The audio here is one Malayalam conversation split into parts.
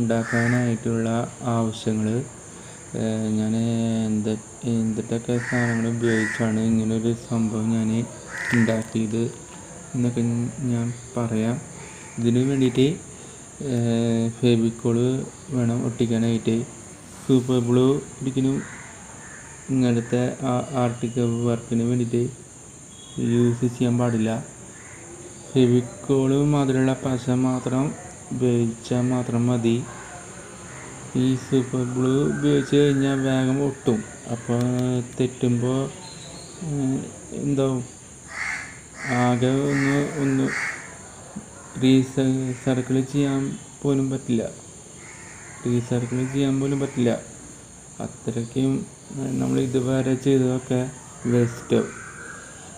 ഉണ്ടാക്കാനായിട്ടുള്ള ആവശ്യങ്ങൾ ഞാൻ എന്തൊക്കെ സാധനങ്ങൾ ഉപയോഗിച്ചാണ് ഇങ്ങനൊരു സംഭവം ഞാൻ ഉണ്ടാക്കിയത് എന്നൊക്കെ ഞാൻ പറയാം. ഇതിന് വേണ്ടിയിട്ട് ഫെവിക്കോള് വേണം ഒട്ടിക്കാനായിട്ട്. സൂപ്പർ ഗ്ലൂ ഒരിക്കലും ഇങ്ങനത്തെ ആർട്ടിക് വർക്കിന് വേണ്ടിയിട്ട് യൂസ് ചെയ്യാൻ പാടില്ല. ഫെവിക്കോള് മാതിരിയുള്ള പശ മാത്രം ഉപയോഗിച്ചാൽ മാത്രം മതി. ഈ സൂപ്പർ ഗ്ലൂ ഉപയോഗിച്ച് കഴിഞ്ഞാൽ വേഗം ഒട്ടും. അപ്പോൾ തെറ്റുമ്പോൾ എന്താവും, ആകെ ഒന്ന് റീസർക്കിൾ ചെയ്യാൻ പോലും പറ്റില്ല. അത്രയ്ക്കും നമ്മൾ ഇതുവരെ ചെയ്തതൊക്കെ വേസ്റ്റാവും.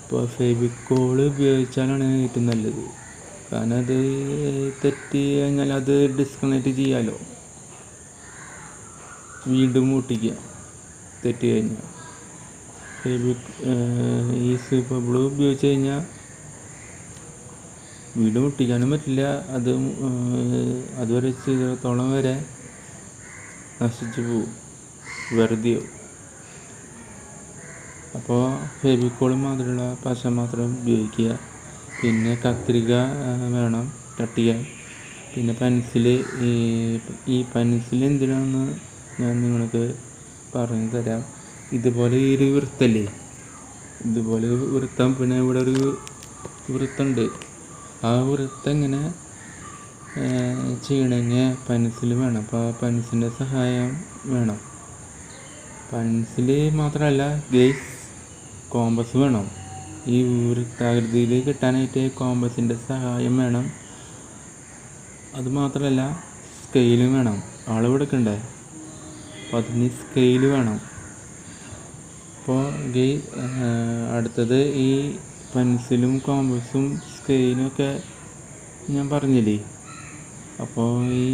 അപ്പോൾ ഫെവിക്കോള് ഉപയോഗിച്ചാലാണ് ഏറ്റവും നല്ലത്. കാരണം അത് തെറ്റി കഴിഞ്ഞാൽ അത് ഡിസ്കണക്റ്റ് ചെയ്യാമല്ലോ, വീണ്ടും ഒട്ടിക്കുക തെറ്റി കഴിഞ്ഞാൽ. ഈ സൂപ്പർ ഗ്ലൂ ഉപയോഗിച്ച് കഴിഞ്ഞാൽ വീണ്ടും ഒട്ടിക്കാനും പറ്റില്ല. അതുവരെ ചെയ്തിടത്തോളം വരെ നശിച്ചു പോവും, വെറുതെയോ. അപ്പോൾ ഫെവിക്കോൾ മാതിരിയുള്ള പശ മാത്രം ഉപയോഗിക്കുക. പിന്നെ കത്രിക വേണം കട്ട് ചെയ്യാൻ. പിന്നെ പെൻസില്. ഈ പെൻസിൽ എന്തിനാണെന്ന് ഞാൻ നിങ്ങൾക്ക് പറഞ്ഞു തരാം. ഇതുപോലെ ഈ ഒരു വൃത്തല്ലേ, ഇതുപോലെ വൃത്തം, പിന്നെ ഇവിടെ ഒരു വൃത്തമുണ്ട്. ആ വൃത്തം ഇങ്ങനെ ചെയ്യണമെങ്കിൽ പെൻസിൽ വേണം. അപ്പോൾ പെൻസിലിൻ്റെ സഹായം വേണം. പെൻസിൽ മാത്രമല്ല ഗൈസ്, കോമ്പസ് വേണം. ഈ വൃത്താകൃതിയിൽ കിട്ടാനായിട്ട് കോമ്പസിൻ്റെ സഹായം വേണം. അതുമാത്രമല്ല സ്കെയിലും വേണം. അളവ് എടുക്കണ്ടേ, അപ്പോൾ അതിന് സ്കെയിൽ വേണം. അപ്പോൾ അടുത്തത് ഈ പെൻസിലും കോമ്പസും സ്കെയിലും ഒക്കെ ഞാൻ പറഞ്ഞില്ലേ. അപ്പോൾ ഈ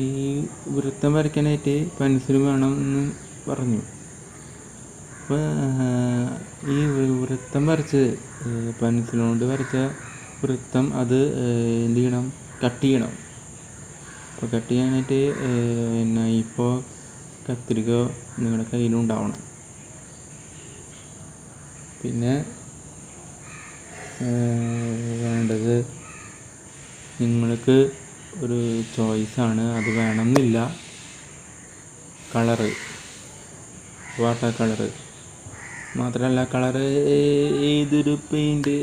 വൃത്തം വരയ്ക്കാനായിട്ട് പെൻസിലും വേണം എന്ന് പറഞ്ഞു. അപ്പോൾ ഈ വൃത്തം പെൻസിലുകൊണ്ട് വരച്ച വൃത്തം അത് എന്ത് ചെയ്യണം, കട്ട് ചെയ്യണം. അപ്പോൾ കട്ട് ചെയ്യാനായിട്ട് ഇപ്പോൾ കത്രിക നിങ്ങളുടെ കയ്യിലുണ്ടാവണം. പിന്നെ വേണ്ടത് നിങ്ങൾക്ക് ഒരു ചോയ്സാണ്, അത് വേണമെന്നില്ല. കളറ്, വാട്ടർ കളറ് മാത്രമല്ല, കളറ് ഏതൊരു പെയിൻറ്റ്